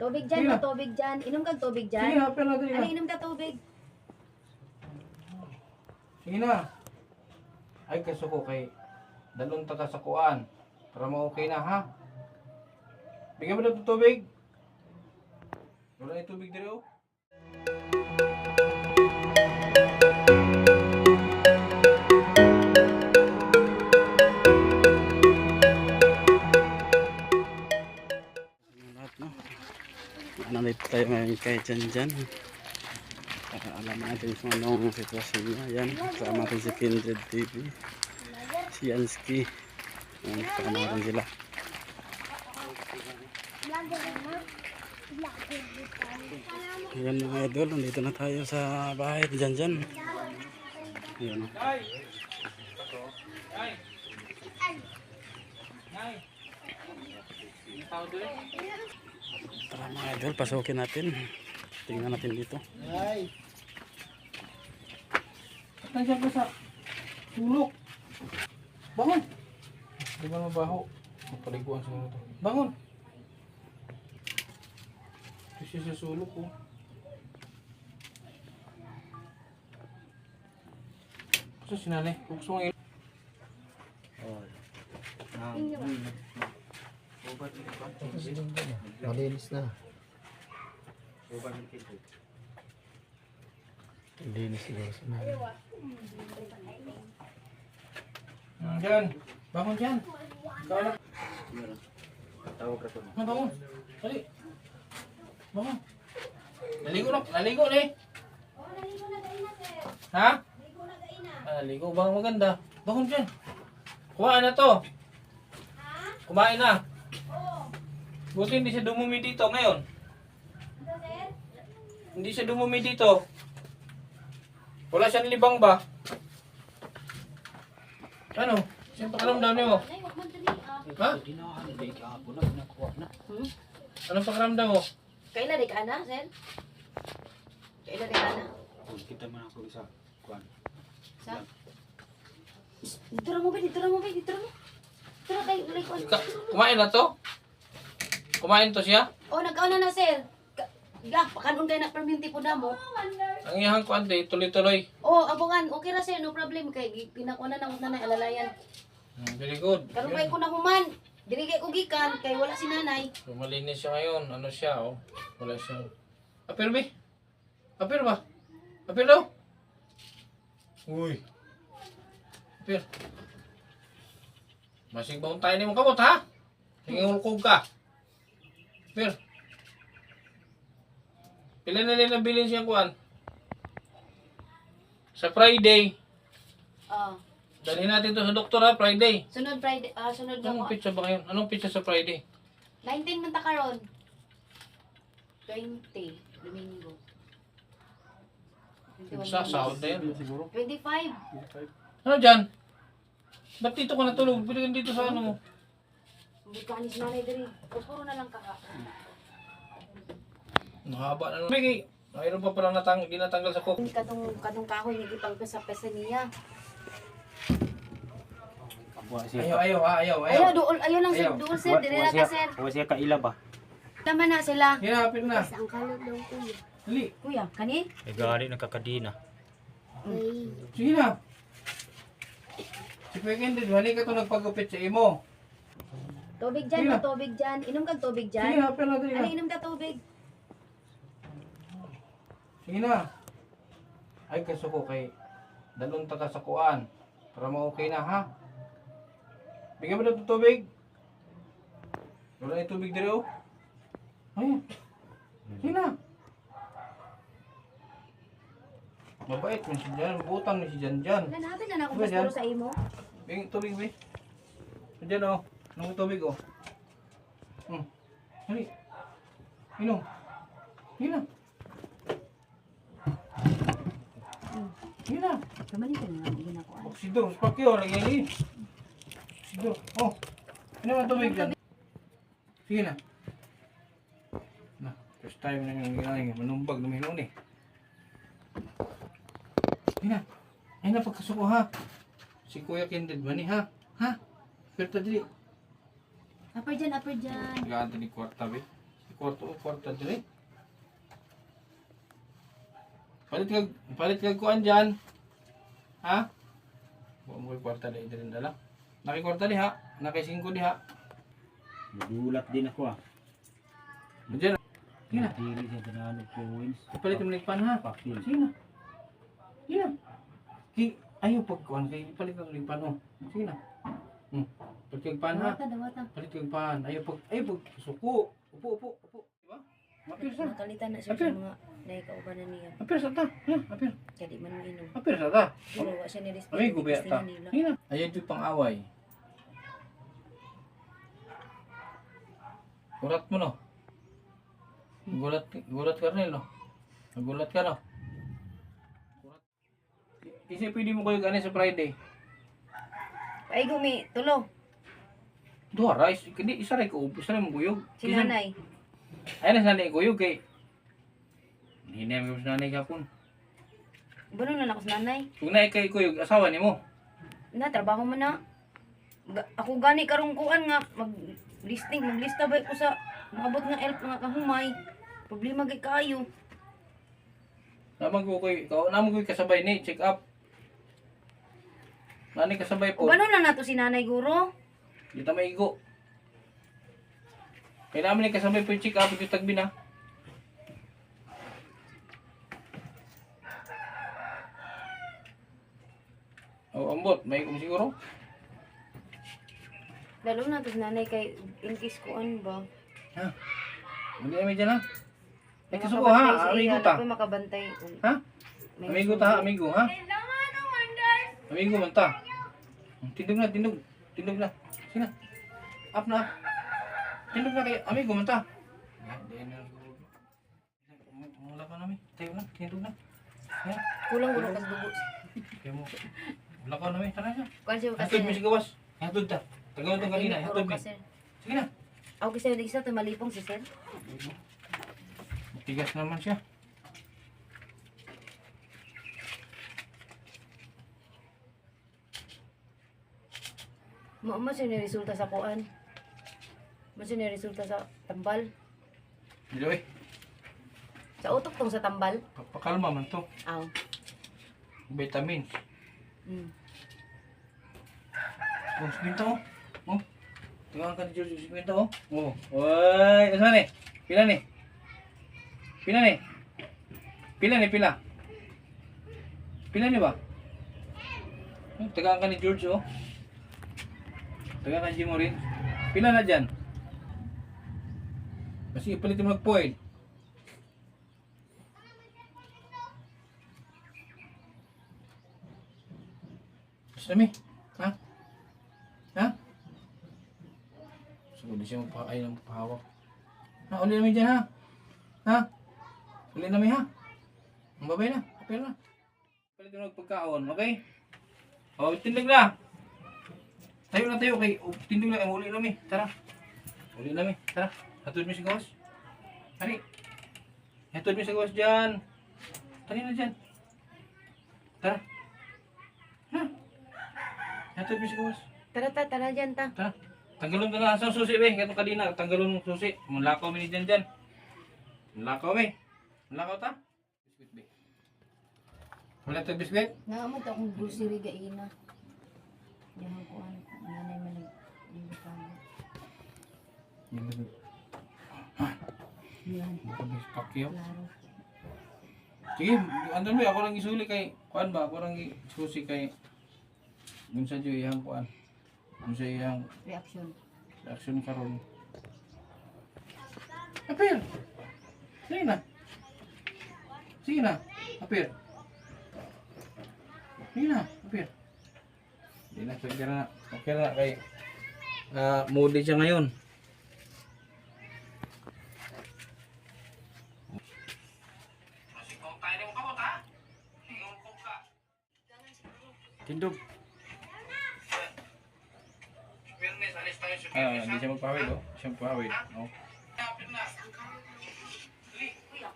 Tubig dyan, Sige no, tubig dyan. Inom kag tubig Sige dyan. na, apel na, dali na. Ano, inom ka tubig. Sige na. Ay, kaso ko kay dalon ta ka sa kuan. Para ma-okay na, ha? Bigyan mo na ito tubig. Wala na tubig dito, oh. Lahat, no? Nandito tayo ngayon kay Janjan. Para alam natin kung anong sitwasyon niya. Yan, kasama natin si Kindred TV, si Yansky. Yan, kasama natin sila. Yan mga idol, nandito na tayo sa bahay ni Janjan. Yan, no? Tara mga idol, pasukin natin. Tingnan natin dito. Ay. Nandiyan ka sa sulok. Bangon. Di ba mabaho? Mapaliguan sa mga ito. Bangon. Kasi sa sulok ko. Kasi sinanay. Bukso nga yun. Malinis na. Linis siguro sa mga. Diyan. Bangon dyan. Ikaw na. Bangon. Dali. Bangon. Naligo na. Naligo na eh. Ha? Naligo. Bangon maganda. Bangon dyan. Kumain na to. Kumain na. Buti hindi siya dumumi dito ngayon. Hindi siya dumumi dito. Wala siyang libang ba? Ano? Siyempre pakiramdam niyo? Ha? Anong pakiramdam mo? Kailan di ka na, Sen? Kailan di ka na? Kita man ako sa kuan. Sa? Dito na mo ba? Dito na mo ba? Dito na mo. Dito na tayo. Kumain na to? Kumain to siya? Oh, nagkauna na, Sir. Pakanon kayo na perminti po na mo. Ang iyang kuan day, tuloy-tuloy. Oh, abangan. Okay ra, Sir. No problem. Kay pinakuna na na alalayan. Very good. Karon kay ko na human. Dili kay ko gikan kay wala si nanay. So, malinis siya ngayon. Ano siya, oh. Wala siyang... Apir, be? Apir ba? Apir daw? Uy. Apir. Masig baon tayo ni mong kamot, ha? Sige, ulkog ka. Apir. Pila na rin nabilin siyang kuan? Sa Friday. Ah, Dalhin natin to sa doktor, ha? Friday. sunod Friday, sunod Anong gamo. pizza ba ngayon? Anong pizza sa Friday? 19 man ta karon. 20 Domingo. 21 Sasahod na yan. Siguro. 25. Ano dyan? Ba't dito ka natulog? Pwede ka dito sa ano mo? Hindi ka ni si nanay diri. Puro na lang ka. Mahaba na naman. Bigay. Mayroon pa palang ginatanggal sa cook. Katong kahoy ni gipang pesa niya. Ayaw. Ayaw lang sir, Ayaw. doon sir, dire na ka sir. Huwag siya kaila ba? Tama na sila. Hinapin na. Ang kalog daw kuya. Dali. Kuya, kani? May gari nagkakadina. Sige na. Si Pekindid, mali ka ito nagpagupit sa imo. Tubig dyan, Sige na. no, tubig dyan. Inom kag tubig Sige dyan. na, apel na, dali Ano, na. inom ka tubig. Sige na. Ay, kaso ko kay dalon ta ka sa kuan. Para ma-okay na, ha? Bigyan mo na ito tubig. Wala na tubig dito, oh. Ay. Sige na. Mabait mo si Jan. Butang ni si Jan. Wala natin na ako Diba dyan? gusto sa imo. Bing tubig, be. Diyan, oh. Nung tubig, oh. Dali. Inom. Sige na. Sige na. Kamali ka na, hindi na ako. Sidor, spakyo, lagyan ni. Sidor, oh. Inom ang tubig dyan. Sige na. Na, first time na yung ginagawa. Manumbag na minon eh. Sige na. Ayun na, pagkasuko ha. Si Kuya Kindred ba ni ha? Ha? Pero dali. Upper dyan, upper dyan. Ganda ni kwarta be. Si kwarta diri. Palit kag kuan diyan. Ha? Mo kwarta diri dala. Naki kwarta diha, naki 5 diha. Nagulat din ako ah. Diyan. Sige na. Dili sa tananog coins. Palit mo ligpan ha. Pakil. Sige na. Sige na. Ayaw pagkuhan kay palit ang ligpan mo. Sige na. Palit kag pan ha. Dawata. Palit kag pan. Ayaw pag suko. Upo. Diba? Mapir sa. Nakalitan na siya Apir. sa mga naikaubanan niya. Apir sa ta. Ha, apir. Kaya di man minom. Apir sa ta. Pero wa siya ni-respect. Ay, gubiya ta. nila. Sige na. Ayaw yung pang-away. Gulat mo no. Gulat ka rin no. Nagulat ka no. Kasi pwede mo kayo gani sa Friday. Ay, gumi. Tulo. Duha rice. Hindi, isa rin mo guyog. Si nanay. Ay, nasa nanay guyog kay. Hindi na yung nanay kapon. Bunong na ako sa nanay. Kung na kay guyog, asawa ni mo. Na, trabaho mo na. Ako gani karong kuan nga. Maglista ba ko sa maabot nga elf nga kahumay. Problema kay kayo. Naman ko kasabay ni, check up. Nani kasabay po. Ubano na nato si nanay guro? Di ta maigo. Kaya namin ni kasabay po yung check up, yung tagbi na. Oh, ambot, may siguro. Lalo na to si nanay kay in case kuan ba. Ha? Hindi namin dyan ha. Ay, May kasuko makabantay ha, sa amigo iya, ta. ako'y makabantay. Ha? May Amigo ta ha, amigo ha. Amigo man ta. Tindog na. Tindog na. Sige na. Up na. Tindog na kayo. Amigo man ta. Hindi na. Mula ka namin. Tayo na. Tindog na. Ha? Kulang ulo kag dugo. Kaya mo. Mula ka namin. Tara na. Kuan siya kasi. Hatod mo si gawas. Hatod ta. Tagaw itong kanina. Hatod mo. Kasi Sige na. ako kasi isa to malipong si sir. Tigas naman siya. Mo siya ni resulta sa kuan. Mo siya ni resulta sa tambal. Dilo eh. Sa utok tong sa tambal. Pakalma man to. Aw. Vitamins. Mm. Oh, siminto oh. Oh. Tingnan ka ni George, siminto oh. Oh. Oy, asa ni? Pila ni? Pila ni? Pila ni pila? Pila ni ba? Tagaan ka ni George oh. Tagaan ka ni Jimo rin. Pila na dyan? Kasi ipalitin mo nag-point. Sami? Ha? Ha? So, di siya magpakain ng pahawak. Ha? Uli namin dyan ha? Ha? Uli namin ha? Ang babay na. Kapil na. Palit mo pagkaon, okay? O, tindig na. Tayo na tayo kay tindig na. Uli namin. Tara. Uli namin. Tara. Hatod mo si gawas. Hari. Hatod mo si gawas dyan. Tari na dyan. Tara. Ha? Hatod mo si gawas. Tara dyan ta. Tara. Tanggalon ka na sa susi, be. Ito kanina. Tanggalon ng susi. Mulakaw mi ni dyan. Mulakaw, be. Mulakaw ta. Biskuit, be. Wala ito biskuit? Naamot akong grocery gaina. Yahan ko ano. Nanay man nag-ibutang. Yan. Pakyaw. Klaro. Sige, andun mo. Ako lang isuli kay... Kuan ba? Ako lang isusi kay... Dun sa Diyo iyang kuan. Dun sa iyang Reaction. reaction karon. Apir. Sige na. Sige na. Apir. Sige na. Apir. Hindi na. Okay na. Okay na kay... moody siya ngayon. Tindog. Hindi siya magpahawid, oh. Siya magpahawid. Oh.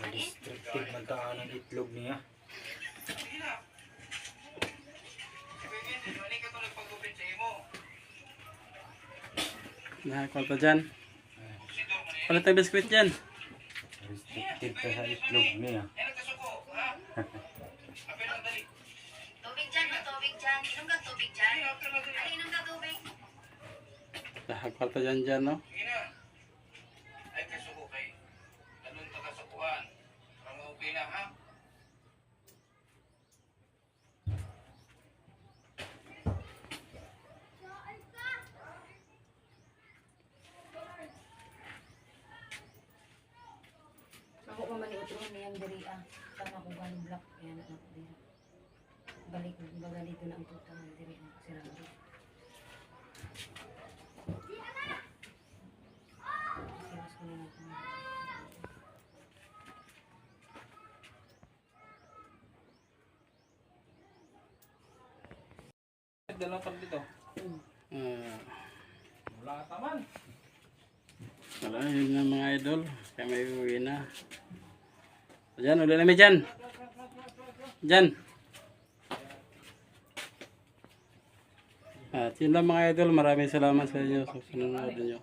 Restricted man taan ang itlog niya. Nakakal pa dyan. Palit tayo biskuit dyan. Sensitive ka sa itlog niya. Tubig dyan, no? Tubig dyan. Inom ka tubig dyan? Ay, inom ka tubig. Lahag kwarta dyan, no? Ay kasuko kay dalon ta sa kuan. Para okay na ha. Ako pa maniutron niyang diri ah. Tama ko galing black. Kaya na ako diri. Balik baga dito na ang putahan diri ang sirang. Siras ko na lang. Dalon pa dito. Wala ka taman. Wala, yun na mga idol. Kaya may uwi na. Diyan, ulit namin dyan. Dyan. At yun lang mga idol. Maraming salamat sa inyo sa panonood nyo.